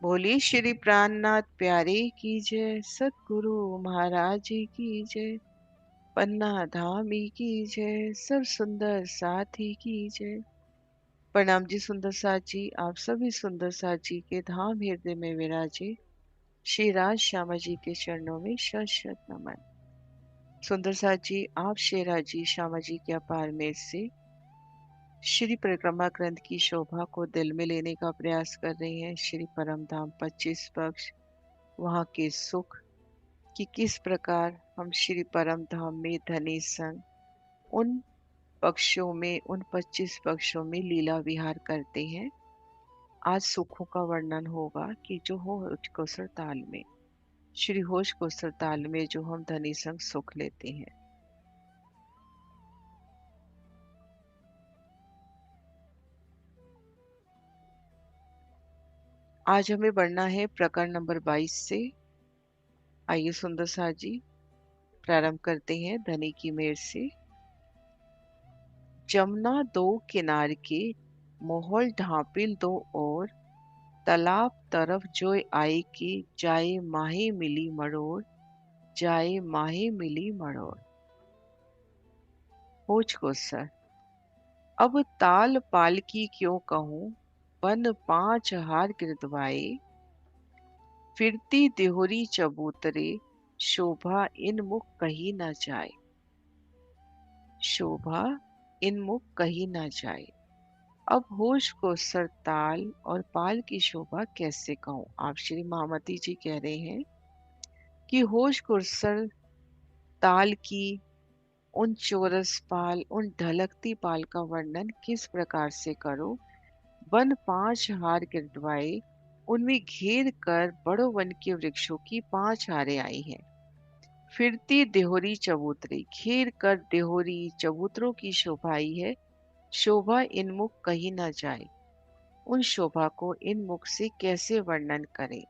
बोली श्री प्राणनाथ प्यारे की जय, सतगुरु महाराज जी की जय, पन्ना धामी की जय, सब सुंदर साथी की जय। प्रणाम जी सुंदर साथ जी, आप सभी सुंदर साथ जी के धाम हृदय में विराजे श्री राज श्यामा जी के चरणों में शत शत नमन। सुंदर साथ जी, आप शेरा जी श्यामा जी के अपार मेघ से श्री परिक्रमा ग्रंथ की शोभा को दिल में लेने का प्रयास कर रही हैं। श्री परम धाम 25 पक्ष, वहाँ के सुख कि किस प्रकार हम श्री परम धाम में धनी संग उन पक्षों में, उन 25 पक्षों में लीला विहार करते हैं। आज सुखों का वर्णन होगा कि जो होश कोसर ताल में, श्री होश कोसर ताल में जो हम धनी संग सुख लेते हैं। आज हमें बढ़ना है प्रकरण नंबर 22 से। आइए सुंदर साथ जी प्रारंभ करते हैं धनी की मेर से। जमुना दो किनार के, मोहल ढांपिल दो और, तालाब तरफ जो आई की, जाए माही मिली मरोड़, जाए माही मिली मरोड़। होच को सर। अब ताल पाल की क्यों कहूँ, बन पांच हार गिरदवाए, फिरती देहोरी चबूतरे, शोभा इन मुख कही न जाए, शोभा इन मुख कही न जाए। अब होश को सर ताल और पाल की शोभा कैसे कहूं। आप श्री महामती जी कह रहे हैं कि होश को सर ताल की उन चौरस पाल, उन ढलकती पाल का वर्णन किस प्रकार से करो। वन पांच हार गिरदवाए, उनमें घेर कर बड़ो वन के वृक्षों की पांच हारें आई हैं। फिरती देहोरी चबूतरी, घेर कर देहोरी चबूतरों की शोभा आई है। शोभा इनमुख कही न जाए, उन शोभा को इन मुख से कैसे वर्णन करें।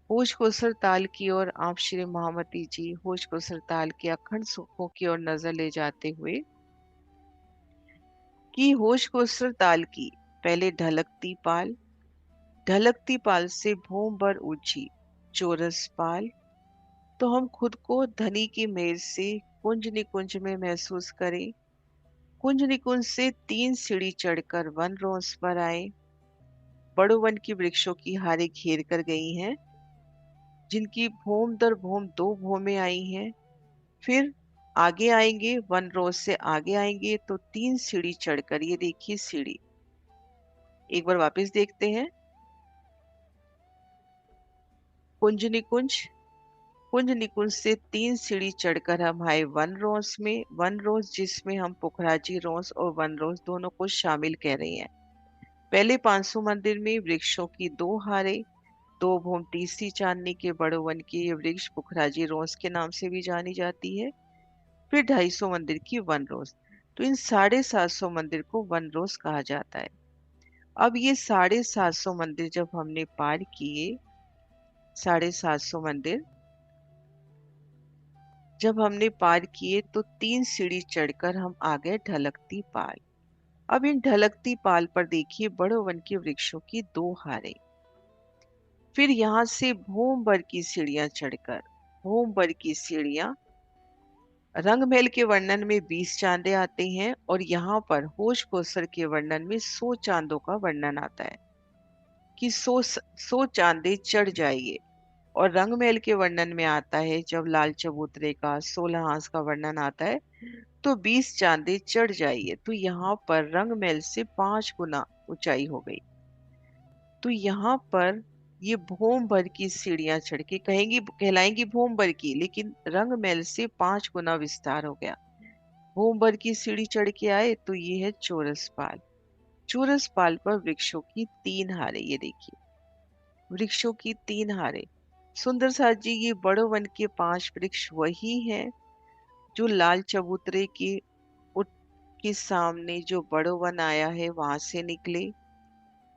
होश को सरताल की ओर आप श्री महामती जी होश को सरताल के अखंड सुखों की ओर नजर ले जाते हुए कि होश को सरताल की पहले ढलकती पाल से भूम भर ऊंची चौरस पाल, तो हम खुद को धनी की मेर से कुंज निकुंज में महसूस करें। कुंज निकुंज से 3 सीढ़ी चढ़कर वन रोंस पर आए। बड़ो वन की वृक्षों की हारे घेर कर गई हैं, जिनकी भूम दर भूम 2 भूमें आई हैं। फिर आगे आएंगे, वन रोज से आगे आएंगे तो 3 सीढ़ी चढ़कर, ये देखिए सीढ़ी, एक बार वापस देखते हैं। कुंज निकुंज, कुंज निकुंज से 3 सीढ़ी चढ़कर हम आए वन रोज में। वन रोज जिसमें हम पुखराजी रोज और वन रोज दोनों को शामिल कह रहे हैं। पहले 500 मंदिर में वृक्षों की 2 हारे, 2 भूम तीसरी चांदनी के बड़ो वन की ये वृक्ष पुखराजी रोज के नाम से भी जानी जाती है। फिर 250 मंदिर की वन रोज, तो इन 750 मंदिर को वन रोज कहा जाता है। अब ये 750 मंदिर जब हमने पार किए, 750 मंदिर जब हमने पार किए तो 3 सीढ़ी चढ़कर हम आ गए ढलकती पाल। अब इन ढलकती पाल पर देखिए बड़ो वन के वृक्षों की 2 हारें। फिर यहाँ से भूम भर की सीढ़ियां चढ़कर, भूम भर की सीढ़ियां, रंग महल के वर्णन में 20 चांदे आते हैं और यहाँ पर होश कोसर के वर्णन में 100 चांदों का वर्णन आता है कि 100 चांदे चढ़ जाइए। और रंग महल के वर्णन में आता है, जब लाल चबूतरे का 16 हांस का वर्णन आता है, तो 20 चांदे चढ़ जाइए। तो यहाँ पर रंग महल से 5 गुना ऊंचाई हो गई। तो यहाँ पर ये भूम भर की सीढ़ियां चढ़ के कहेंगी, कहलाएंगी भूम भर की, लेकिन रंग महल से 5 गुना विस्तार हो गया। भूम भर की सीढ़ी चढ़ के आए तो ये है चौरस पाल। चौरस पाल पर वृक्षों की 3 हारे, ये देखिए वृक्षों की 3 हारे। सुंदर साथ जी, ये बड़ो वन के 5 वृक्ष वही हैं जो लाल चबूतरे के उठ के सामने जो बड़ो वन आया है वहां से निकले।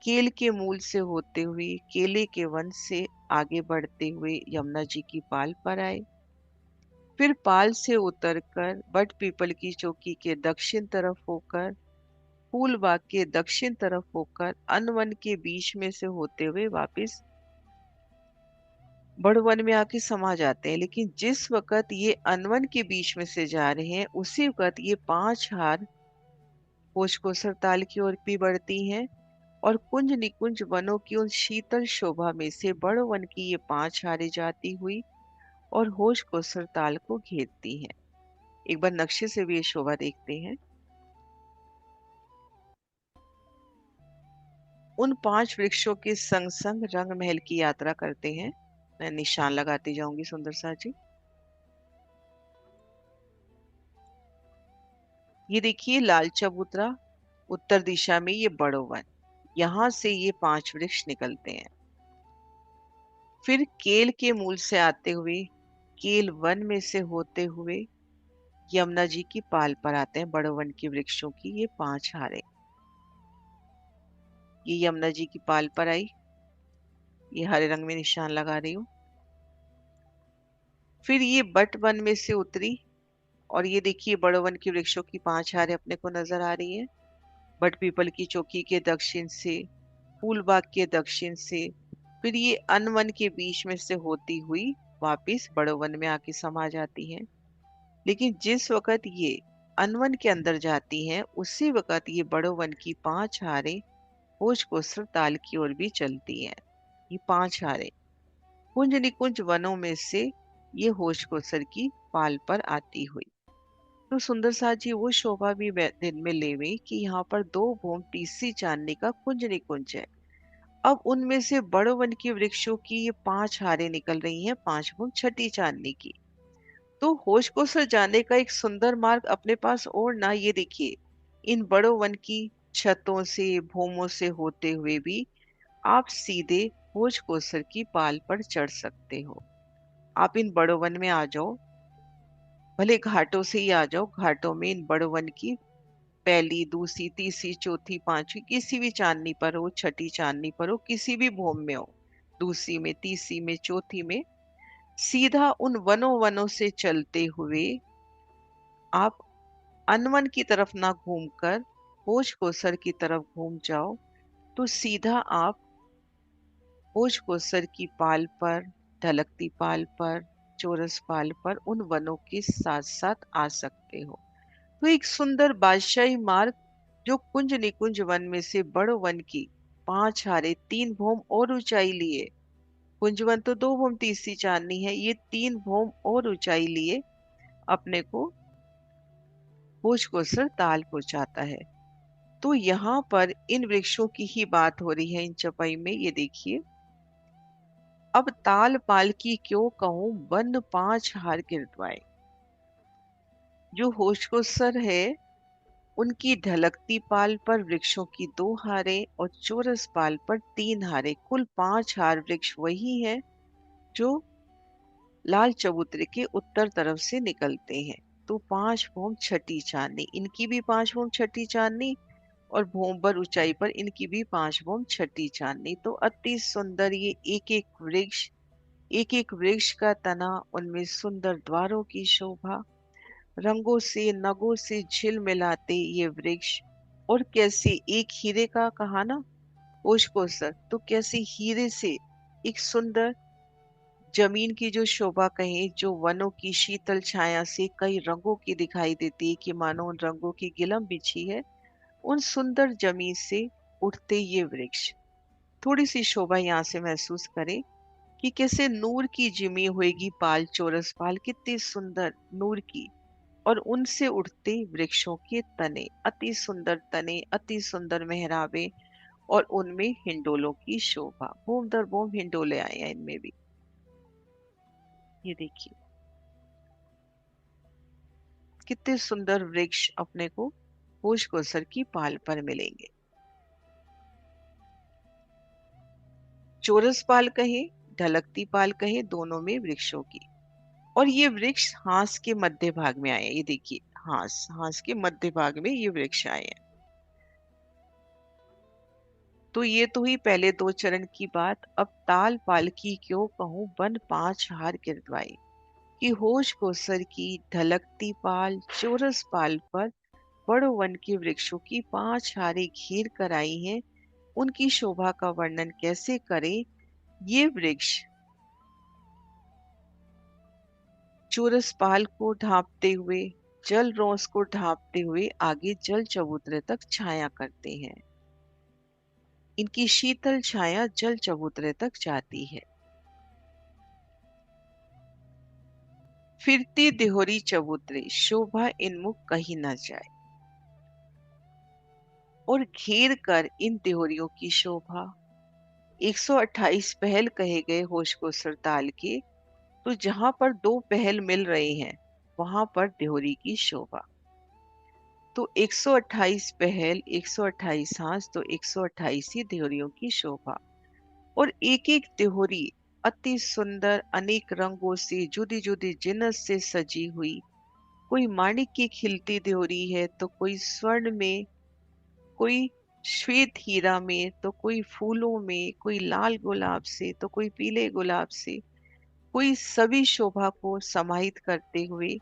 केल के मूल से होते हुए केले के वन से आगे बढ़ते हुए यमुना जी की पाल पर आए। फिर पाल से उतरकर बट पीपल की चौकी के दक्षिण तरफ होकर फूल बाग के दक्षिण तरफ होकर अनवन के बीच में से होते हुए वापस बड़वन में आके समा जाते हैं। लेकिन जिस वक्त ये अनवन के बीच में से जा रहे हैं उसी वक्त ये 5 हार होश को सरताल की ओर भी बढ़ती हैं और कुंज निकुंज वनों की उन शीतल शोभा में से बड़ वन की ये 5 हारें जाती हुई और होश को सरताल को घेरती हैं। एक बार नक्शे से भी ये शोभा देखते हैं। उन 5 वृक्षों के संग संग रंग महल की यात्रा करते हैं। मैं निशान लगाती जाऊंगी सुंदर सा जी। ये देखिए लाल चबूतरा उत्तर दिशा में ये बड़ो वन, यहां से ये 5 वृक्ष निकलते हैं। फिर केल के मूल से आते हुए केल वन में से होते हुए यमुना जी की पाल पर आते हैं। बड़ो वन के वृक्षों की ये 5 हारें, ये यमुना जी की पाल पर आई, ये हरे रंग में निशान लगा रही हूँ। फिर ये बट वन में से उतरी और ये देखिए बड़ो वन के वृक्षों की 5 हारें अपने को नजर आ रही है। बट पीपल की चौकी के दक्षिण से, फूलबाग के दक्षिण से, फिर ये अनवन के बीच में से होती हुई वापिस बड़ो वन में आके समा जाती हैं। लेकिन जिस वक्त ये अनवन के अंदर जाती हैं उसी वक्त ये बड़ो वन की 5 हारें होश कोसर ताल की ओर भी चलती हैं। ये 5 हारें कुंज निकुंज वनों में से ये होश कोसर की पाल पर आती हुई। तो सुंदर साथ जी वो शोभा भी दिन में लेवे कि यहाँ पर 2 भूम तीसरी चांदनी का कुंज निकुंज है। अब उनमें से बड़ो वन के वृक्षों की ये 5 हारें निकल रही हैं 5 भूम छठी चांदनी की। तो होश को सर जाने का एक सुंदर मार्ग अपने पास और ना, ये देखिए इन बड़ो वन की छतों से भूमों से होते हुए भी आप सीधे होश कोसर की पाल पर चढ़ सकते हो। आप इन बड़ो वन में आ जाओ, भले घाटों से ही आ जाओ। घाटों में इन बड़ो वन की पहली दूसरी तीसरी चौथी पांचवी किसी भी चांदनी पर हो, छठी चांदनी पर हो, किसी भी भूम में हो, दूसरी में तीसरी में चौथी में, सीधा उन वनों वनों से चलते हुए आप अनवन की तरफ ना घूमकर होश कोसर की तरफ घूम जाओ तो सीधा आप होश कोसर की पाल पर, ढलकती पाल पर, चोरस पाल पर उन वनों के साथ साथ आ सकते हो। तो एक सुंदर बादशाही मार्ग जो कुंज निकुंज वन में से बड़ो वन की 5 हारे 3 भौम और ऊंचाई लिए, कुंज वन तो 2 भौम तीसरी चांदनी है, ये 3 भौम और ऊंचाई लिए अपने को होश कोसर ताल पहुंचाता है। तो यहाँ पर इन वृक्षों की ही बात हो रही है इन चौपाई में। ये देखिए, अब ताल पाल की क्यों कहूं बन 5 हार गिरदवाए। जो होश कोसर है उनकी ढलकती पाल पर वृक्षों की 2 हारें और चौरस पाल पर 3 हारें, कुल 5 हार वृक्ष वही है जो लाल चबूतरे के उत्तर तरफ से निकलते हैं। तो 5 भौम छठी चांदनी, इनकी भी 5 भौम छठी चांदनी और भोंबर ऊंचाई पर इनकी भी 5 भौम छठी चांदनी। तो अति सुंदर ये एक एक वृक्ष का तना, उनमें सुंदर द्वारों की शोभा, रंगों से नगों से झिल मिलाते ये वृक्ष। और कैसे एक हीरे का कहा ना ओश को सर, तो कैसे हीरे से एक सुंदर जमीन की जो शोभा कहें, जो वनों की शीतल छाया से कई रंगों की दिखाई देती है कि मानो उन रंगों की गिलम बिछी है, उन सुंदर जमीन से उठते ये वृक्ष। थोड़ी सी शोभा यहाँ से महसूस करें कि कैसे नूर की जिमी होएगी पाल, चौरस पाल कितनी सुंदर नूर की, और उनसे उठते वृक्षों के तने, अति सुंदर तने, अति सुंदर मेहराबे, और उनमें हिंडोलों की शोभा, बूम दर बूम हिंडोले आए हैं इनमें भी। ये देखिए कितने सुंदर वृक्ष अपने को होश कोसर की पाल पर मिलेंगे। चौरस पाल कहे, ढलकती पाल कहे, दोनों में वृक्षों की। और ये वृक्ष हांस के मध्य भाग में आए हैं। ये देखिए हांस, हांस के मध्य भाग में ये वृक्ष आए हैं। तो ये तो हुई पहले 2 चरण की बात। अब ताल पाल की क्यों कहूं बन 5 हार गिरदवाई, कि होश कोसर की ढलकती पाल चौरस पाल पर बड़ो वन के वृक्षों की 5 हारें घेर कर आई हैं। उनकी शोभा का वर्णन कैसे करें। ये वृक्ष चूरसपाल को ढांपते हुए, जल रोस को ढांपते हुए आगे जल चबूतरे तक छाया करते हैं। इनकी शीतल छाया जल चबूतरे तक जाती है। फिरती देहोरी चबूतरे, शोभा इनमुख कहीं न जाए। और घेर कर इन देहोरियों की शोभा 128 पहल कहे गए होश को सरताल के। तो जहां पर दो पहल मिल रहे हैं वहां पर देहोरी की शोभा। तो 128 पहल, 128 हाथ, तो 128 ही देहोरियों की शोभा। और एक एक देहोरी अति सुंदर, अनेक रंगों से, जुदी जुदी जिनस से सजी हुई। कोई माणिक की खिलती देहोरी है, तो कोई स्वर्ण में, कोई श्वेत हीरा में, तो कोई फूलों में, कोई लाल गुलाब से, तो कोई पीले गुलाब से। कोई सभी शोभा को समाहित करते हुए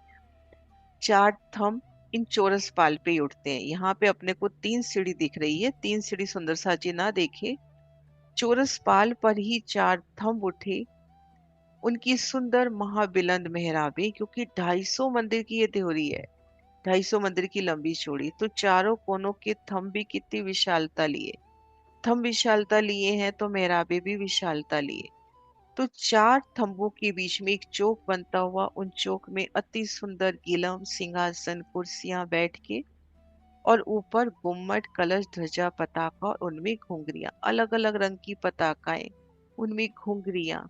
चार थंब इन चौरस पाल पे ही उठते हैं। यहाँ पे अपने को 3 सीढ़ी दिख रही है, 3 सीढ़ी सुंदर साजी ना देखे। चौरस पाल पर ही 4 थंब उठे। उनकी सुंदर महाबिलंद मेहराबें, क्योंकि 250 मंदिर की ये त्योरी है, 250 मंदिर की लंबी चौड़ी, तो चारों कोनों के थंब भी कितनी विशालता लिए। थंब विशालता लिए हैं तो मेहराबे भी विशालता लिए। तो 4 थंबों के बीच में एक चौक बनता हुआ, उन चौक में अति सुंदर गिलम, सिंहासन, कुर्सियां बैठ के, और ऊपर गुम्मट, कलश, ध्वजा, पताका और उनमें घुंघरियां, अलग अलग रंग की पताकाएं, उनमें घुंघरियां।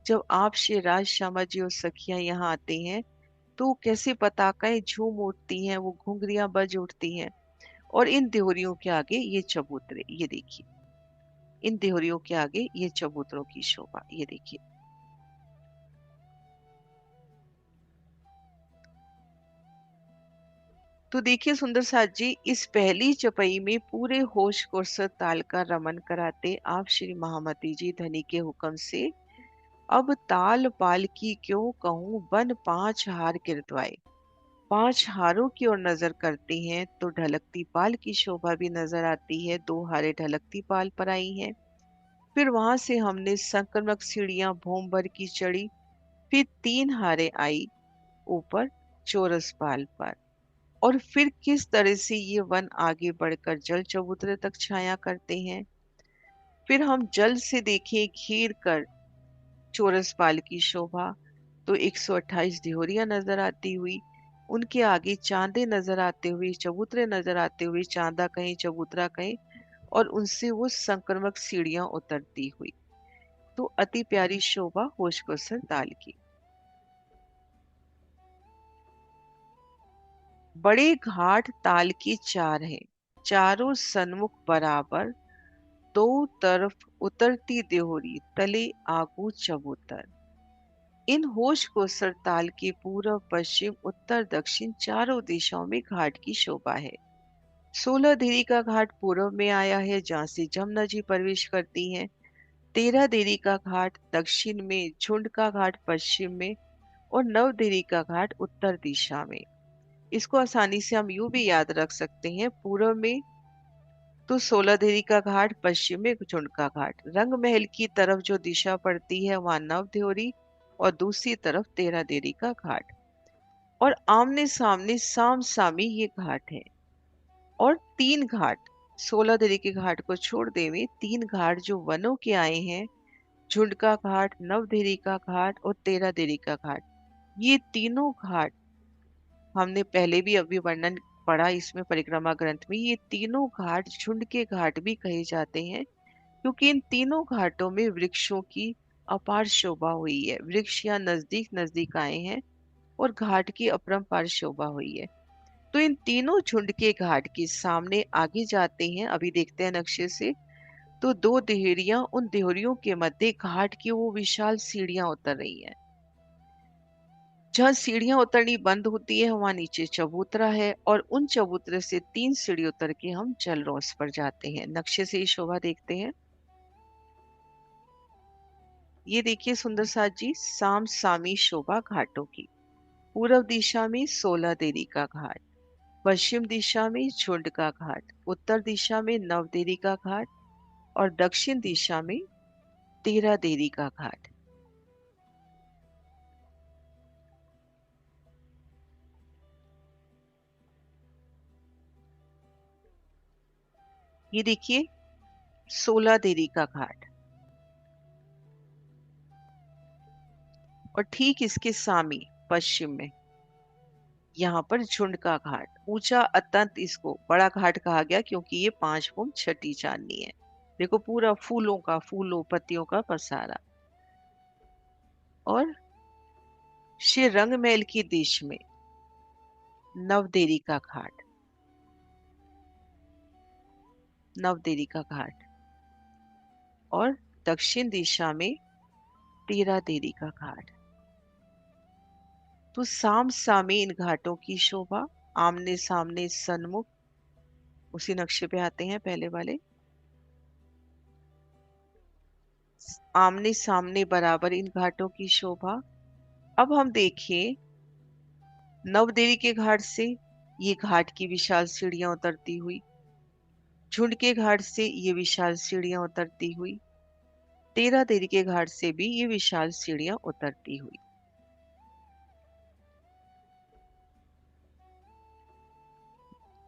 जब आप श्री राज श्यामा जी और सखियां यहाँ आते हैं तो कैसे पताकाएं झूम उठती हैं, वो घुंघरियां बज उठती हैं। और इन देहोरियों के आगे ये चबूतरे, ये देखिए, इन देहोरियों के आगे ये चबूतरों की शोभा, ये देखिए। तो देखिए सुंदर साथ जी, इस पहली चपई में पूरे होश कुर्सत ताल का रमन कराते आप श्री महामती जी धनी के हुक्म से, अब ताल पाल की क्यों कहूं, बन 5 हार किरतवाए। 5 हारों की ओर नजर करते हैं तो ढलकती पाल की शोभा भी नजर आती है। 2 हारें ढलकती पाल पर आई हैं। फिर वहां से हमने संक्रमक सीढ़ियां भोम भर की चढ़ी। फिर 3 हारें आई ऊपर चौरस पाल पर। और फिर किस तरह से ये वन आगे बढ़कर जल चबूतरे तक छाया करते हैं। फिर हम जल से देखें घेर कर चौरस पाल की शोभा, तो 128 दिहोरियां नजर आती हुई। उनके आगे चांदे नजर आते हुए, चबूतरे नजर आते हुए, चांदा कहीं चबूतरा कहीं, और उनसे वो संक्रमक सीढ़ियां उतरती हुई। तो अति प्यारी शोभा होश को सर ताल की। बड़े घाट ताल के 4 हैं, चारों सन्मुख बराबर, दो तरफ उतरती देहोरी, तले आगू चबूतर। इन होश को सरताल के पूर्व, पश्चिम, उत्तर, दक्षिण चारों दिशाओं में घाट की शोभा है। 16 देरी का घाट पूर्व में आया है, जहाँ से जमुना जी प्रवेश करती हैं। 13 देरी का घाट दक्षिण में, झुंड का घाट पश्चिम में, और 9 देरी का घाट उत्तर दिशा में। इसको आसानी से हम यूं भी याद रख सकते हैं, पूर्व में तो 16 देरी का घाट, पश्चिम में झुंड का घाट। रंग महल की तरफ जो दिशा पड़ती है वहां 9 देहरी, और दूसरी तरफ 13 देरी का घाट। और आमने सामने साम सामी ये घाट है। और 3 घाट, 16 देरी के घाट को छोड़ देवे, 3 घाट जो वनों के आए हैं, झुंड का घाट, 9 देरी का घाट और 13 देरी का घाट। ये तीनों घाट हमने पहले भी अभी वर्णन पढ़ा इसमें परिक्रमा ग्रंथ में। ये तीनों घाट झुंड के घाट भी कहे जाते हैं, क्योंकि इन तीनों घाटों में वृक्षों की अपार शोभा हुई है। वृक्ष यहाँ नजदीक नजदीक आए हैं और घाट की अपरंपार शोभा हुई है। तो इन तीनों झुंड के घाट के सामने आगे जाते हैं, अभी देखते हैं नक्शे से। तो 2 देहरियां, उन देहरियों के मध्य घाट की वो विशाल सीढ़ियां उतर रही हैं। जहाँ सीढ़ियां उतरनी बंद होती है वहां नीचे चबूतरा है, और उन चबूतरे से 3 सीढ़ी उतर के हम जल रोस पर जाते हैं। नक्शे से ये शोभा देखते हैं। ये देखिए सुंदर साथ जी, साम सामी शोभा घाटों की। पूर्व दिशा में 16 देरी का घाट, पश्चिम दिशा में झुंड का घाट, उत्तर दिशा में नवदेरी का घाट और दक्षिण दिशा में तेरह देरी का घाट। ये देखिए 16 देरी का घाट। और ठीक इसके सामने पश्चिम में यहाँ पर झुंड का घाट, ऊंचा अत्यंत, इसको बड़ा घाट कहा गया क्योंकि ये 5 फुट छठी चांदनी है। देखो पूरा फूलों का, फूलों पत्तियों का पसारा। और श्री रंग महल की दिश में नवदेरी का घाट, नवदेरी का घाट और दक्षिण दिशा में तेरह देरी का घाट। तो साम सामे इन घाटों की शोभा, आमने सामने सन्मुख, उसी नक्शे पे आते हैं पहले वाले। आमने सामने बराबर इन घाटों की शोभा। अब हम देखें नवदेवी के घाट से ये घाट की विशाल सीढ़ियां उतरती हुई, झुंड के घाट से ये विशाल सीढ़ियां उतरती हुई, तेरह देवी के घाट से भी ये विशाल सीढ़ियां उतरती हुई।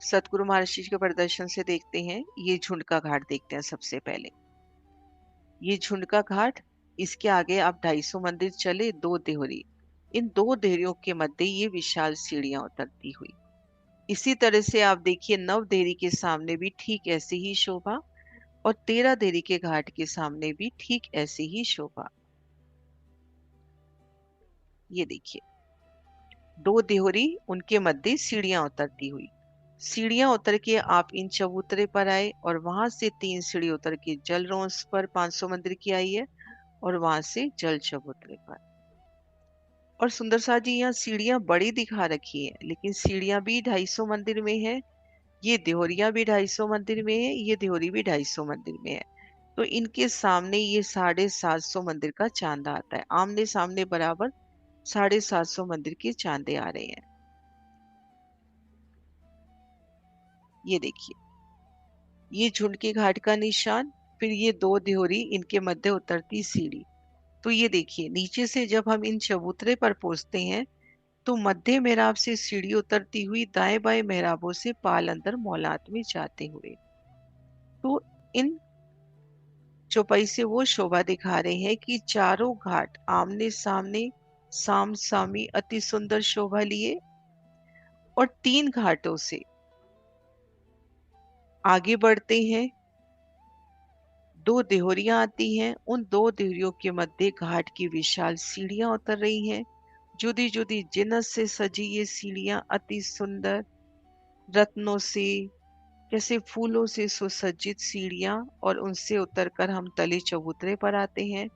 सतगुरु महर्षि के प्रदर्शन से देखते हैं, ये झुंड का घाट देखते हैं सबसे पहले। ये झुंड का घाट, इसके आगे आप 250 मंदिर चले, दो देहरी, इन दो देहरियों के मध्य ये विशाल सीढ़ियां उतरती हुई। इसी तरह से आप देखिए नव देहरी के सामने भी ठीक ऐसी ही शोभा और तेरह देहरी के घाट के सामने भी ठीक ऐसी ही शोभा। ये देखिए दो देहरी, उनके मध्य सीढ़ियां उतरती हुई। सीढ़ियां उतर के आप इन चबूतरे पर आए और वहां से 3 सीढ़ी उतर के जल रोंस पर 500 मंदिर की आई है और वहां से जल चबूतरे पर। और सुंदर सा जी यहाँ सीढ़ियां बड़ी दिखा रखी है, लेकिन सीढ़ियां भी 250 मंदिर में है। ये देहोरिया भी 250 मंदिर में है, ये देहोरी भी 250 मंदिर में है। तो इनके सामने ये 750 मंदिर का चांदा आता है, आमने सामने बराबर 750 मंदिर के चांदे आ रहे हैं। ये देखिए ये झुंड के घाट का निशान, फिर ये दो देहोरी, इनके मध्य उतरती सीढ़ी। तो ये देखिए नीचे से जब हम इन चबूतरे पर पहुंचते हैं तो मध्य मेहराब से सीढ़ी उतरती हुई दाएं बाएं मेहराबों से पाल अंदर मौलात में जाते हुए। तो इन चौपाई से वो शोभा दिखा रहे हैं कि चारों घाट आमने सामने साम सामी अति सुंदर शोभा लिए और 3 घाटों से आगे बढ़ते हैं। दो देहोरियां आती हैं, उन दो देहरियों के मध्य घाट की विशाल सीढ़ियां उतर रही हैं। जुदी जुदी जिन्नत से सजी ये सीढ़ियां अति सुंदर, रत्नों से, जैसे फूलों से सुसज्जित सीढ़ियां, और उनसे उतरकर हम तले चबूतरे पर आते हैं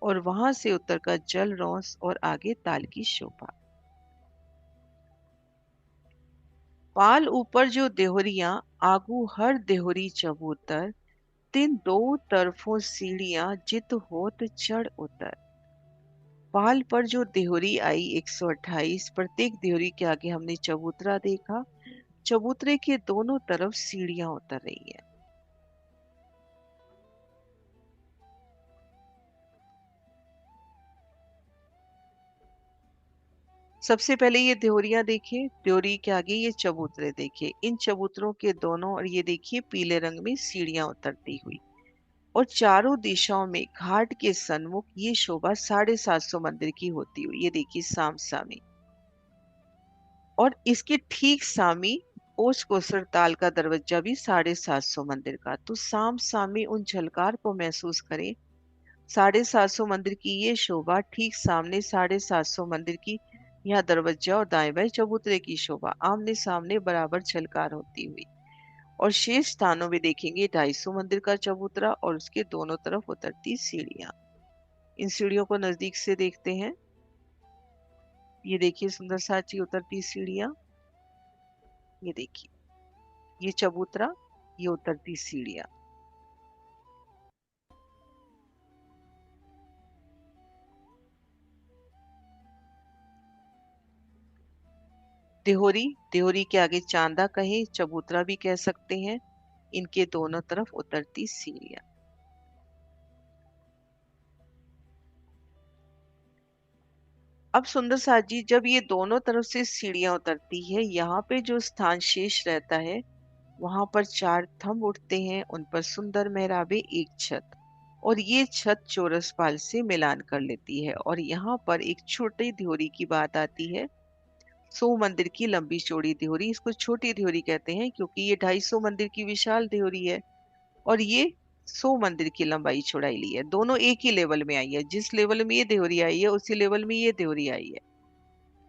और वहां से उतरकर जल रौंस और आगे ताल की शोभा। पाल ऊपर जो देहोरियां, आगू हर देहोरी चबूतर, तीन दो तरफों सीढ़ियां जित होत चढ़ उतर। पाल पर जो देहोरी आई 128, प्रत्येक देहोरी के आगे हमने चबूतरा देखा, चबूतरे के दोनों तरफ सीढ़ियां उतर रही हैं। सबसे पहले ये देहोरियां देखिए, देहोरी के आगे ये चबूतरे देखिए, इन चबूतरों के दोनों और ये देखिए पीले रंग में सीढ़ियां उतरती हुई और चारों दिशाओं में घाट के सन्मुख ये शोभा 750 मंदिर की होती हुई। ये देखिए साम सामी, और इसके ठीक सामी ओस कोसर ताल का दरवाजा भी 750 मंदिर का। तो साम सामी उन झलकार को महसूस करें। 750 मंदिर की ये शोभा, ठीक सामने 750 मंदिर की यहाँ दरवाजा और दाएं बाएं चबूतरे की शोभा आमने सामने बराबर झलकार होती हुई। और शेष स्थानों में देखेंगे 250 मंदिर का चबूतरा और उसके दोनों तरफ उतरती सीढ़ियां। इन सीढ़ियों को नजदीक से देखते हैं। ये देखिए सुंदर साची उतरती सीढ़ियां। ये देखिए ये चबूतरा, ये उतरती सीढ़ियां। देहोरी, देहोरी के आगे चांदा कहे, चबूतरा भी कह सकते हैं। इनके दोनों तरफ उतरती सीढ़ियां। अब सुंदर साथ जी, जब ये दोनों तरफ से सीढ़ियां उतरती है, यहाँ पे जो स्थान शेष रहता है वहां पर चार थंब उठते हैं, उन पर सुंदर मेहराबे, एक छत। और ये छत चौरस पाल से मिलान कर लेती है। और यहाँ पर एक छोटी ध्योरी की बात आती है। 100 मंदिर की लंबी चौड़ी ध्योरी, इसको छोटी ध्योरी कहते हैं क्योंकि ये 250 मंदिर की विशाल ध्योरी है। और ये 100 मंदिर की लंबाई चौड़ाई ली है। दोनों एक ही लेवल में आई है, जिस लेवल में ये ध्योरी आई है उसी लेवल में ये ध्योरी आई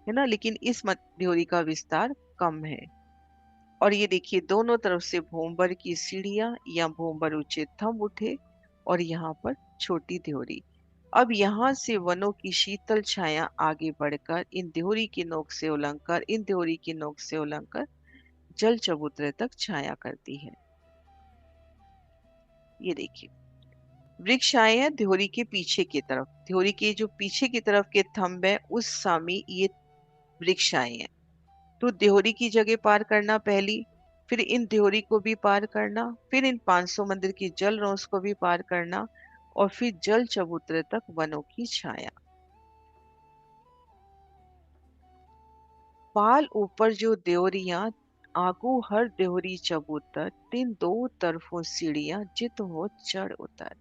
है ना। लेकिन इस मत ध्योरी का विस्तार कम है। और ये देखिए, दोनों तरफ से भोंबर की सीढ़ियां या भोंबर ऊंचे थंब उठे। और यहाँ पर छोटी ध्योरी। अब यहाँ से वनों की शीतल छाया आगे बढ़कर इन ध्योरी की नोक से उलंघकर, इन ध्योरी की नोक से उलंघकर जल चबूतरे तक छाया करती है। ये देखिए, वृक्ष आए हैं ध्योरी के पीछे की तरफ। ध्योरी के जो पीछे की तरफ के थंब है उस सामी ये वृक्ष आए हैं। तो देहोरी की जगह पार करना पहली, फिर इन देहोरी को भी पार करना, फिर इन 500 मंदिर की जल रोस को भी पार करना, और फिर जल चबूतरे तक वनों की छाया। पाल ऊपर जो देवरियां, आगू हर देहोरी चबूतर, तीन दो तरफों सीढ़ियां, जित हो चढ़ उतर।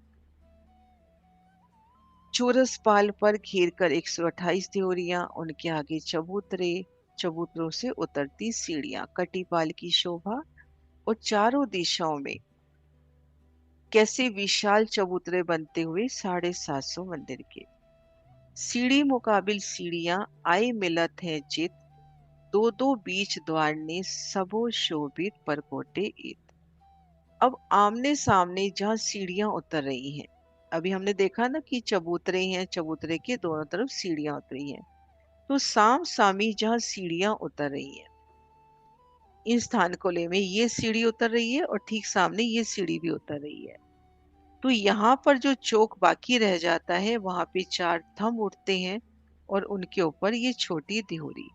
चौरस पाल पर घेर कर 128 देवरियां, उनके आगे चबूतरे, चबूतरों से उतरती सीढ़ियां, कटी पाल की शोभा। और चारों दिशाओं में कैसे विशाल चबूतरे बनते हुए 750 मंदिर के। सीढ़ी मुकाबिल सीढ़ियां, आए मिलत है चित, दो दो बीच द्वार ने, सबो शोभित परकोटे इत। अब आमने सामने जहाँ सीढ़ियां उतर रही हैं, अभी हमने देखा ना कि चबूतरे हैं, चबूतरे के दोनों तरफ सीढ़ियां उतरी हैं। तो साम सामी जहाँ सीढ़ियां उतर रही हैं, इन स्थान कोले में ये सीढ़ी उतर रही है और ठीक सामने ये सीढ़ी भी उतर रही है। तो यहाँ पर जो चौक बाकी रह जाता है वहां पे चार थंब उठते हैं और उनके ऊपर ये छोटी दिहोरी।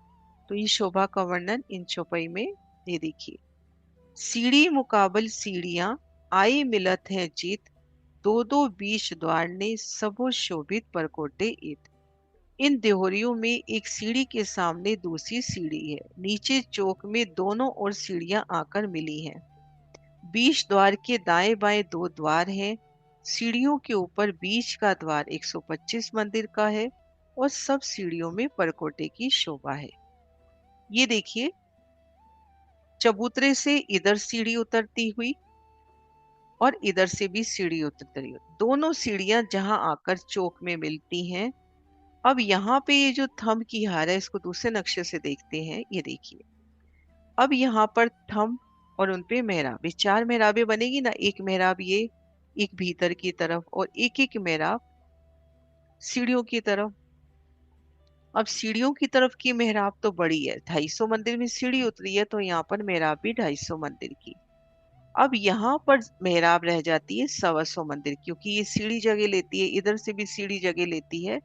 तो ये शोभा का वर्णन इन चौपाई में ये देखिए। सीढ़ी मुकाबल सीढ़ियां, आई मिलत है जीत, दो दो बीच द्वार ने, सबो शोभित परकोटे इत। इन देहोरियों में एक सीढ़ी के सामने दूसरी सीढ़ी है, नीचे चौक में दोनों ओर सीढ़ियां आकर मिली हैं। बीच द्वार के दाएं बाएं दो द्वार हैं। सीढ़ियों के ऊपर बीच का द्वार 125 मंदिर का है और सब सीढ़ियों में परकोटे की शोभा है। ये देखिए, चबूतरे से इधर सीढ़ी उतरती हुई और इधर से भी सीढ़ी उतरती हुई, दोनों सीढ़ियां जहां आकर चौक में मिलती हैं। अब यहाँ पे ये जो थंब की हार है इसको दूसरे नक्शे से देखते हैं। ये देखिए, अब यहाँ पर थंब और उनपे मेहराबे, चार मेहराबे बनेगी ना, एक मेहराब ये, एक भीतर की तरफ और एक एक मेहराब सीढ़ियों की तरफ। अब सीढ़ियों की तरफ की मेहराब तो बड़ी है, 250 मंदिर में सीढ़ी उतरी है तो यहाँ पर मेहराब भी 250 मंदिर की। अब यहाँ पर मेहराब रह जाती है 125 मंदिर, क्योंकि ये सीढ़ी जगह लेती है, इधर से भी सीढ़ी जगह लेती है।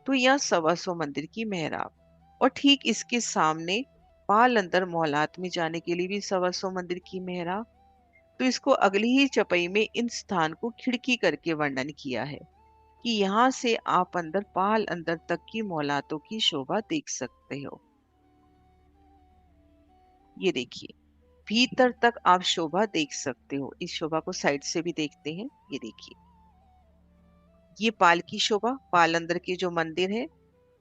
तो यहाँ 125 मंदिर की मेहराब। और ठीक इसके सामने पाल अंदर मोहलात में जाने के लिए भी 125 मंदिर की मेहराब। तो इसको अगली ही चपई में इन स्थान को खिड़की करके वर्णन किया है कि यहाँ से आप अंदर पाल अंदर तक की मोहलातों की शोभा देख सकते हो। ये देखिए, भीतर तक आप शोभा देख सकते हो। इस शोभा को साइड से भी देखते हैं। ये देखिए, ये पाल की शोभा, पाल अंदर के जो मंदिर है,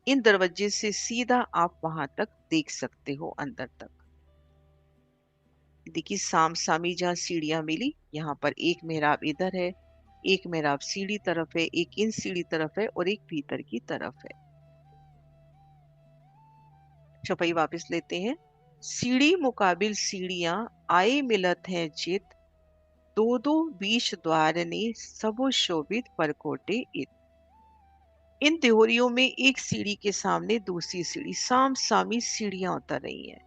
इन दरवाजे से सीधा आप वहां तक देख सकते हो अंदर तक। देखिए, साम सामी जहाँ सीढ़ियां मिली, यहाँ पर एक मेहराब इधर है, एक मेहराब सीढ़ी तरफ है, एक इन सीढ़ी तरफ है और एक भीतर की तरफ है। चौपाई वापस लेते हैं। सीढ़ी मुकाबिल सीढ़ियां, आए मिलत है चित, दो दो बीच द्वार ने, सबो शोभित परकोटे इत। इन देहोरियों में एक सीढ़ी के सामने दूसरी सीढ़ी, साम सामी सीढ़ियां उतर रही हैं।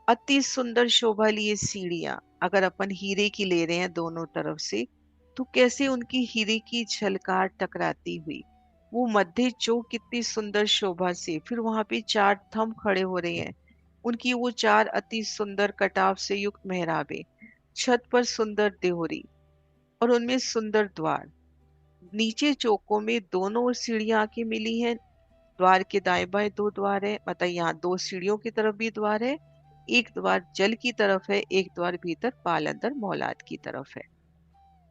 अति सुंदर शोभा लिए सीढ़ियां, अगर अपन हीरे की ले रहे हैं दोनों तरफ से, तो कैसे उनकी हीरे की झलकार टकराती हुई वो मध्य चौक कितनी सुंदर शोभा से, फिर वहां पे चार थंब खड़े हो रहे हैं, उनकी वो चार अति सुंदर कटाव से युक्त मेहराबे, छत पर सुंदर देहरी और उनमें सुंदर द्वार। नीचे चौकों में दोनों ओर सीढ़ियां आके मिली हैं। द्वार के दाएं बाएं दो द्वार है, मतलब यहाँ दो सीढ़ियों की तरफ भी द्वार है। एक द्वार जल की तरफ है, एक द्वार भीतर पाल अंदर मौलाद की तरफ है।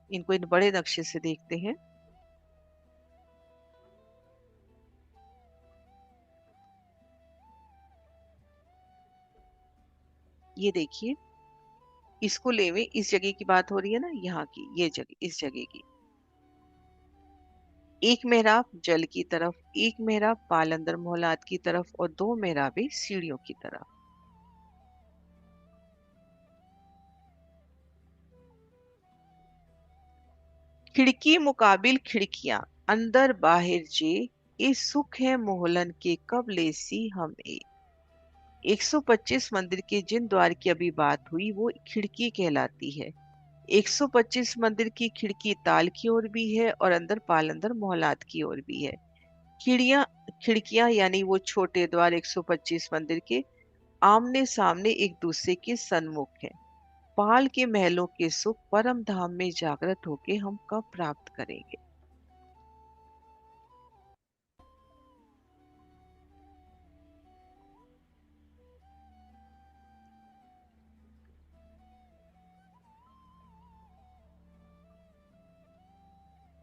इनको इन बड़े नक्शे से देखते हैं। ये देखिए, इसको लेवे, इस जगह की बात हो रही है ना, यहाँ की ये जगह, इस जगह की। एक मेहराब जल की तरफ, एक मेहराब पाल अंदर मौलाद की तरफ और दो मेहराबे सीढ़ियों की तरफ। खिड़की मुकाबिल खिड़कियां, अंदर बाहिर जे, ये सुख है मोहलन के कब लेसी हम ए। 125 मंदिर के जिन द्वार की अभी बात हुई वो खिड़की कहलाती है। 125 मंदिर की खिड़की ताल की ओर भी है और अंदर पालंदर मोहलात की ओर भी है। खिड़ियां खिड़कियां यानी वो छोटे द्वार 125 मंदिर के आमने सामने एक दूसरे के सन्मुख है। पाल के महलों के सुख परम धाम में जागृत होके हम कब प्राप्त करेंगे।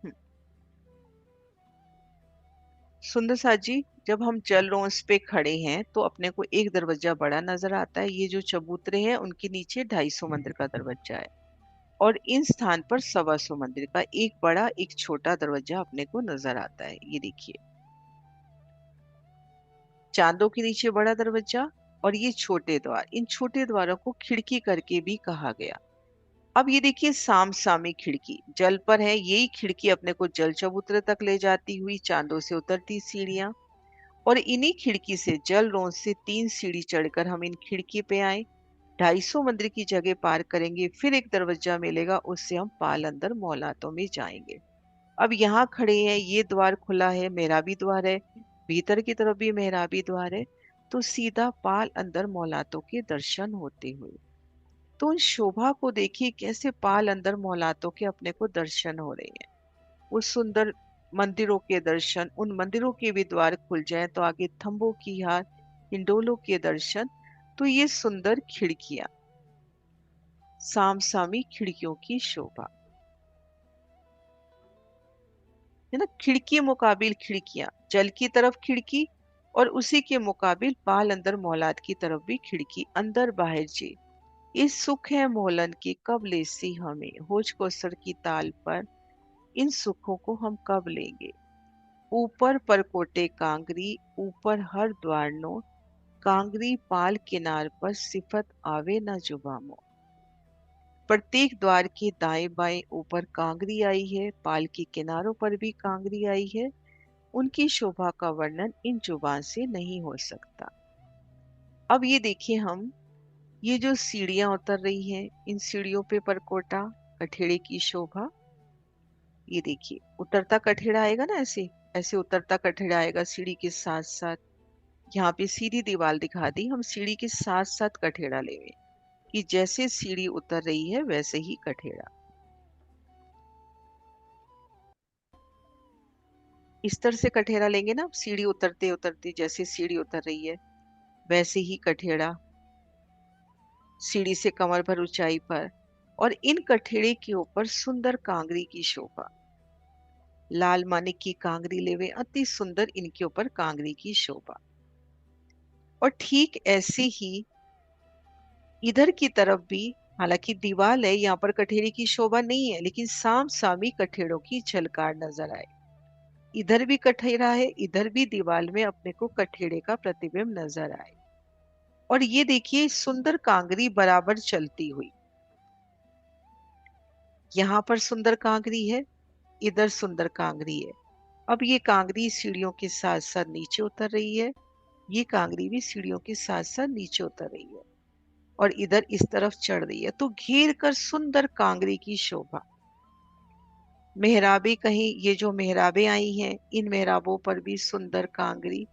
हम्म, सुंदर साथ जी, जब हम जल रोंस पे खड़े हैं तो अपने को एक दरवाजा बड़ा नजर आता है। ये जो चबूतरे हैं उनके नीचे 250 मंदिर का दरवाजा है। और इन स्थान पर 125 मंदिर का एक बड़ा एक छोटा दरवाजा अपने को नजर आता है। ये देखिए, चांदों के नीचे बड़ा दरवाजा और ये छोटे द्वार, इन छोटे द्वारों को खिड़की करके भी कहा गया। अब ये देखिए, साम सामी खिड़की जल पर है, यही खिड़की अपने को जल चबूतरे तक ले जाती हुई चांदों से उतरती सीढ़ियां। और इन्हीं खिड़की से जल रोंद से 3 सीढ़ी चढ़कर हम इन खिड़की पे आए। 250 मंदिर की जगह पार करेंगे, फिर एक दरवाजा मिलेगा, उससे हम पाल अंदर मौलातों में जाएंगे। अब यहाँ खड़े हैं, ये द्वार खुला है, मेहराबी द्वार है, भीतर की तरफ भी मेहराबी द्वार है। तो सीधा पाल अंदर मौलातों के दर्शन होते हुए, तो उन शोभा को देखिए कैसे पाल अंदर मौलातों के अपने को दर्शन हो रहे हैं। वो सुंदर मंदिरों के दर्शन, उन मंदिरों के भी द्वार खुल जाए तो आगे थंबों की हार, हिंडोलों के दर्शन। तो ये सुंदर खिड़कियां, सामसामी खिड़कियों की शोभा है ना। खिड़की मुकाबिल खिड़कियां, जल की तरफ खिड़की और उसी के मुकाबिल पाल अंदर मौलाद की तरफ भी खिड़की, अंदर बाहर जी। इस सुख है मोलन की कब लेसी हमें, होज कोसर की ताल पर इन सुखों को हम कब लेंगे। ऊपर परकोटे कांगरी, ऊपर हर द्वारनो, कांगरी पाल किनार पर सिफत आवे न जुबामो। प्रत्येक द्वार के दाएं बाएं ऊपर कांगरी आई है, पाल के किनारों पर भी कांगरी आई है। उनकी शोभा का वर्णन इन जुबान से नहीं हो सकता। अब ये देखिए हम, ये जो सीढ़ियां उतर रही हैं, इन सीढ़ियों पे परकोटा कठेड़े की शोभा। ये देखिए, उतरता कठेड़ा आएगा ना, ऐसे ऐसे उतरता कठेड़ा आएगा सीढ़ी के साथ साथ। यहाँ पे सीधी दीवार दिखा दी, हम सीढ़ी के साथ साथ कठेड़ा लेंगे कि जैसे सीढ़ी उतर रही है वैसे ही कठेड़ा। इस तरह से कठेड़ा लेंगे ना, सीढ़ी उतरते उतरते जैसे सीढ़ी उतर रही है वैसे ही कठेड़ा, सीढ़ी से कमर भर ऊंचाई पर। और इन कठेड़े के ऊपर सुंदर कांगरी की शोभा, लाल मानिक की कांगरी लेवे, अति सुंदर इनके ऊपर कांगरी की शोभा। और ठीक ऐसे ही इधर की तरफ भी, हालांकि दीवार है, यहाँ पर कठेरे की शोभा नहीं है, लेकिन साम सामी कठेड़ों की झलकार नजर आए। इधर भी कठेरा है, इधर भी दीवार में अपने को कठेड़े का प्रतिबिंब नजर आए। और ये देखिए, सुंदर कांगरी बराबर चलती हुई, यहाँ पर सुंदर कांगरी है, इधर सुंदर कांगरी है। अब ये कांगरी सीढ़ियों के साथ साथ नीचे उतर रही है, ये कांगरी भी सीढ़ियों के साथ साथ नीचे उतर रही है और इधर इस तरफ चढ़ रही है। तो घेर कर सुंदर कांगरी की शोभा। मेहराबे कहीं, ये जो मेहराबे आई हैं, इन मेहराबों पर भी सुंदर कांगरी।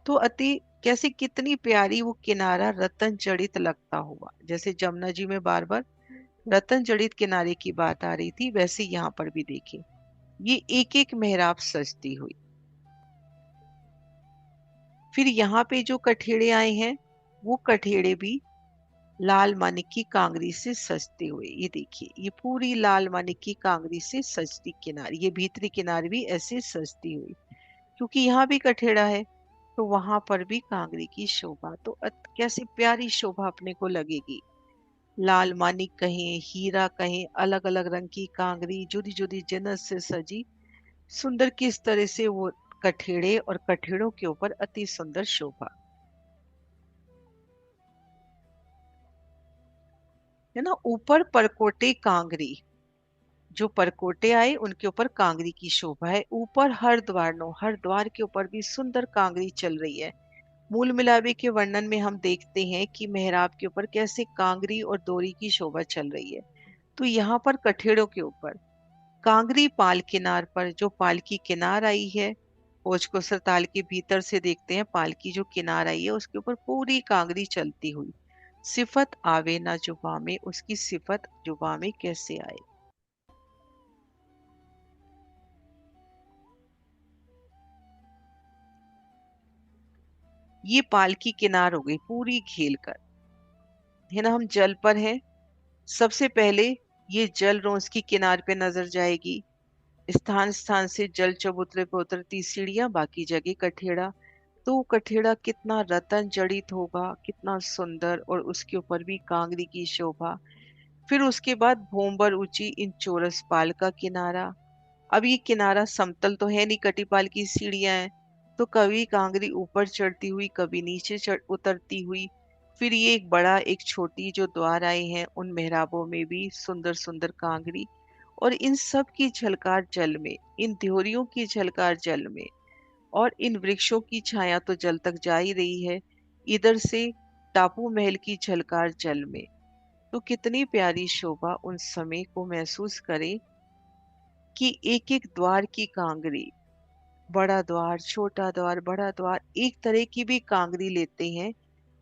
तो अति कैसे कितनी प्यारी वो किनारा रतन जड़ित लगता हुआ। जैसे जमुना जी में बार बार रतन जड़ित किनारे की बात आ रही थी, वैसे यहाँ पर भी देखिए ये एक एक मेहराब सजती हुई। फिर यहाँ पे जो कठेड़े आए हैं वो कठेड़े भी लाल मानिक की कांगरी से सजते हुए। ये देखिए ये पूरी लाल मानिक की कांगरी से सजती किनारी, ये भीतरी किनारी भी ऐसे सजती हुई, क्योंकि यहाँ भी कठेड़ा है तो वहां पर भी कांगरी की शोभा। तो कैसी प्यारी शोभा अपने को लगेगी। लाल मानिक कहें, हीरा कहें, अलग अलग रंग की कांगरी जुदी जुदी जिनस से सजी, सुंदर किस तरह से वो कठेड़े और कठेड़ों के ऊपर अति सुंदर शोभा, है ना। ऊपर परकोटे कांगरी, जो परकोटे आए उनके ऊपर कांगरी की शोभा है। ऊपर हर द्वार के ऊपर भी सुंदर कांगरी चल रही है। मूल मिलावे के वर्णन में हम देखते हैं कि मेहराब के ऊपर कैसे कांगरी और डोरी की शोभा चल रही है। तो यहाँ पर कठेड़ों के ऊपर कांगरी पाल किनार पर जो पालकी किनार आई है, भोज को सरताल के भीतर से देखते हैं पालकी जो किनार आई है उसके ऊपर पूरी कांगरी चलती हुई। सिफत आवे ना जुबा में, उसकी सिफत जुबा में कैसे आए। ये पालकी किनार हो गई पूरी घेल कर, है ना। हम जल पर हैं। सबसे पहले ये जल रोंस की किनार पे नजर जाएगी। स्थान स्थान से जल चबूतरे पे उतरती सीढ़ियां, बाकी जगह कठेड़ा। तो वो कठेड़ा कितना रतन जड़ित होगा, कितना सुंदर, और उसके ऊपर भी कांगरी की शोभा। फिर उसके बाद भोंबर ऊंची इन चौरस पाल का किनारा। अब ये किनारा समतल तो है नहीं, कटीपाल की सीढ़ियां हैं, तो कभी कांगरी ऊपर चढ़ती हुई, कभी नीचे उतरती हुई। फिर ये एक बड़ा एक छोटी जो द्वार आए हैं उन मेहराबों में भी सुंदर सुंदर कांगरी, और इन सब की झलकार जल में, इन ध्योरियों की झलकार जल में, और इन वृक्षों की छाया तो जल तक जा ही रही है, इधर से टापू महल की झलकार जल में। तो कितनी प्यारी शोभा उन समय को महसूस करें कि एक एक द्वार की कांगरी, बड़ा द्वार, छोटा द्वार, बड़ा द्वार, एक तरह की भी कांगरी लेते हैं।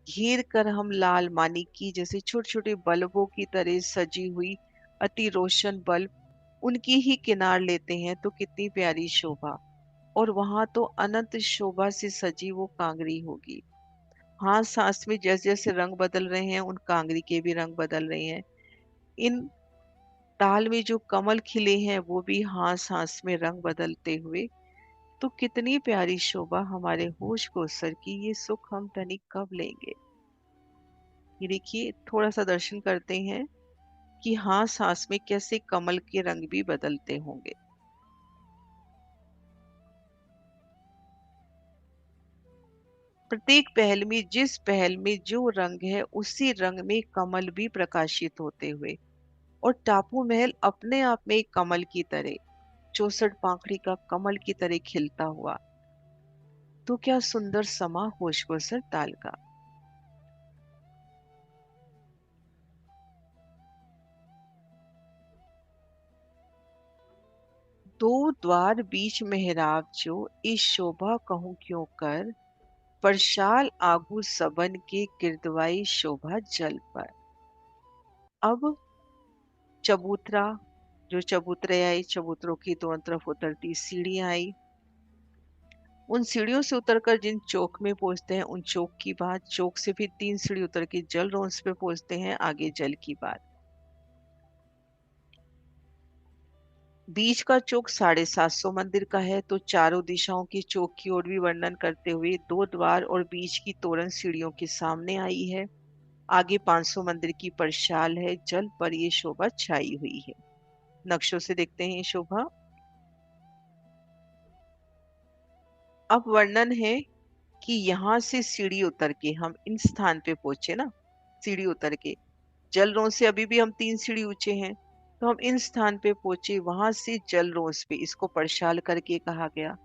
घेर कर हम लाल मानिक की जैसे छोटे छोटे बल्बों की तरह सजी हुई अति रोशन बल्ब, उनकी ही किनार लेते हैं तो कितनी प्यारी शोभा। और वहां तो अनंत शोभा से सजी वो कांगरी होगी। हाँ, सांस में जैसे जैसे रंग बदल रहे हैं उन कांगरी के भी रंग बदल रहे हैं। इन ताल में जो कमल खिले हैं वो भी हास हास में रंग बदलते हुए। तो कितनी प्यारी शोभा हमारे होश को सर की, ये सुख हम तनिक कब लेंगे। ये देखिए थोड़ा सा दर्शन करते हैं कि हास हास में कैसे कमल के रंग भी बदलते होंगे। प्रत्येक पहल में, जिस पहल में जो रंग है उसी रंग में कमल भी प्रकाशित होते हुए, और टापू महल अपने आप में एक कमल की तरह, 64 पाखड़ी का कमल की तरह खिलता हुआ। तो क्या सुंदर समा होश को सर ताल का। दो द्वार बीच मेहराब जो, इस शोभा कहूं क्यों कर, परशाल आगू सबन के किरदवाई शोभा जल पर। अब चबूतरा, जो चबूतरे आई, चबूतरों की दोनों तरफ उतरती सीढ़ियां आई। उन सीढ़ियों से उतरकर जिन चौक में पहुंचते हैं उन चौक की बात, चौक से फिर 3 सीढ़ी उतर के जल रोंस पे पहुंचते हैं, आगे जल की बात। बीच का चौक 750 मंदिर का है, तो चारों दिशाओं की चौक की ओर भी वर्णन करते हुए दो द्वार और बीच की तोरण सीढ़ियों के सामने आई है। आगे 500 मंदिर की परशाल है, जल पर ये शोभा छाई हुई है। नक्शों से देखते हैं ये शोभा। अब वर्णन है कि यहाँ से सीढ़ी उतर के हम इन स्थान पे पहुंचे ना, सीढ़ी उतर के, जल रोज से अभी भी हम 3 सीढ़ी ऊंचे हैं, तो हम इन स्थान पे पहुंचे, वहां से जल रोज पे, इसको परशाल करके कहा गया।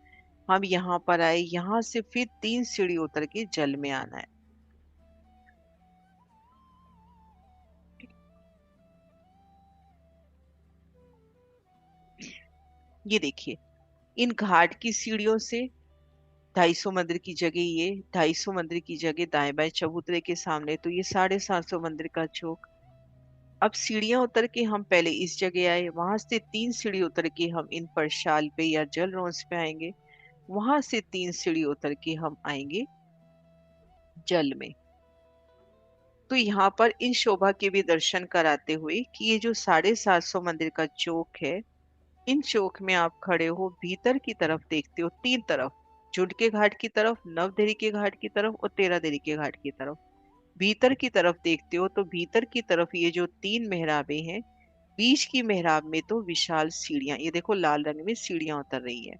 हम यहाँ पर आए, यहाँ से फिर 3 सीढ़ी उतर के जल में आना है। ये देखिए इन घाट की सीढ़ियों से 250 मंदिर की जगह ये, 250 मंदिर की जगह दाएं बाएं चबूतरे के सामने, तो ये 750 मंदिर का चौक। अब सीढ़ियां उतर के हम पहले इस जगह आए, वहां से 3 सीढ़ी उतर के हम इन परशाल पे या जल रॉन्स पे आएंगे, वहां से 3 सीढ़ी उतर के हम आएंगे जल में। तो यहाँ पर इन शोभा के भी दर्शन कराते हुए कि ये जो 750 मंदिर का चौक है, इन चौक में आप खड़े हो, भीतर की तरफ देखते हो, 3 तरफ, जुट के घाट की तरफ, नवदेरी के घाट की तरफ और तेरादेरी के घाट की तरफ। भीतर की तरफ देखते हो तो भीतर की तरफ ये जो 3 मेहराबें हैं, बीच की मेहराब में तो विशाल सीढ़ियां, ये देखो लाल रंग में सीढ़ियां उतर रही है।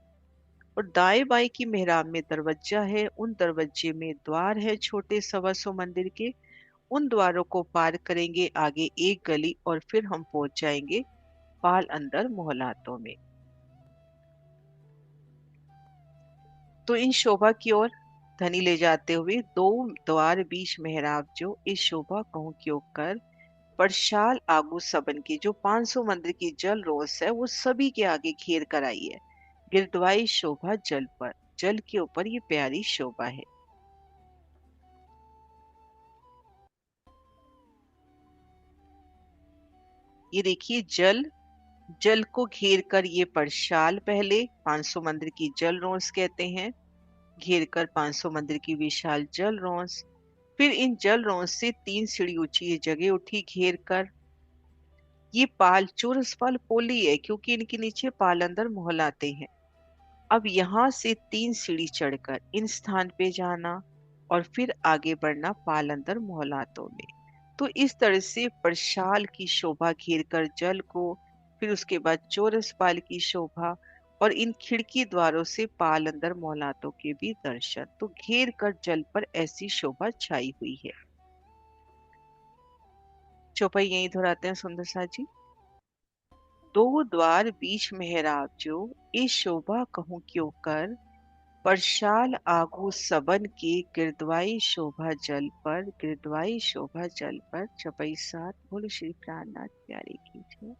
और दाएं बाएं की मेहराब में दरवाजा है, उन दरवाजे में द्वार है छोटे 125 मंदिर के। उन द्वारों को पार करेंगे आगे एक गली और फिर हम पहुंच जाएंगे पाल अंदर मोहलातों में। तो इन शोभा की ओर धनी ले जाते हुए 2 द्वार बीच मेहराब जो इस शोभा कहूं क्यों कर परशाल आगू सबन की जो 500 मंदिर की जल रोस है वो सभी के आगे घेर कर आई है। गिरदवाई शोभा जल पर, जल के ऊपर ये प्यारी शोभा है। ये देखिए जल, जल को घेर कर ये परशाल, पहले 500 मंदिर की जल रोंस कहते हैं, घेर कर 500 मंदिर की विशाल जल रोंस। फिर इन जल रोंस से 3 सीढ़ी ऊंची ये जगह उठी घेर कर। ये पाल चोरस पाल पोली है क्योंकि इनके नीचे पाल अंदर मोहलाते हैं। अब यहाँ से 3 सीढ़ी चढ़कर इन स्थान पे जाना और फिर आगे बढ़ना पाल अंदर मोहलातों में। तो इस तरह से परशाल की शोभा घेर कर जल को, फिर उसके बाद चौरस पाल की शोभा और इन खिड़की द्वारों से पाल अंदर मोहलातों के भी दर्शन, तो घेर कर जल पर ऐसी शोभा छाई हुई है। चौपाई यही दोहराते हैं सुंदर सा जी। 2 द्वार बीच मेहराब जो इस शोभा कहूं क्यों कर परशाल आगू सबन के गिरदवाई शोभा जल पर, गिरदवाई शोभा जल पर। चौपाई 7। बोलो श्री प्राणनाथ प्यारे की जय।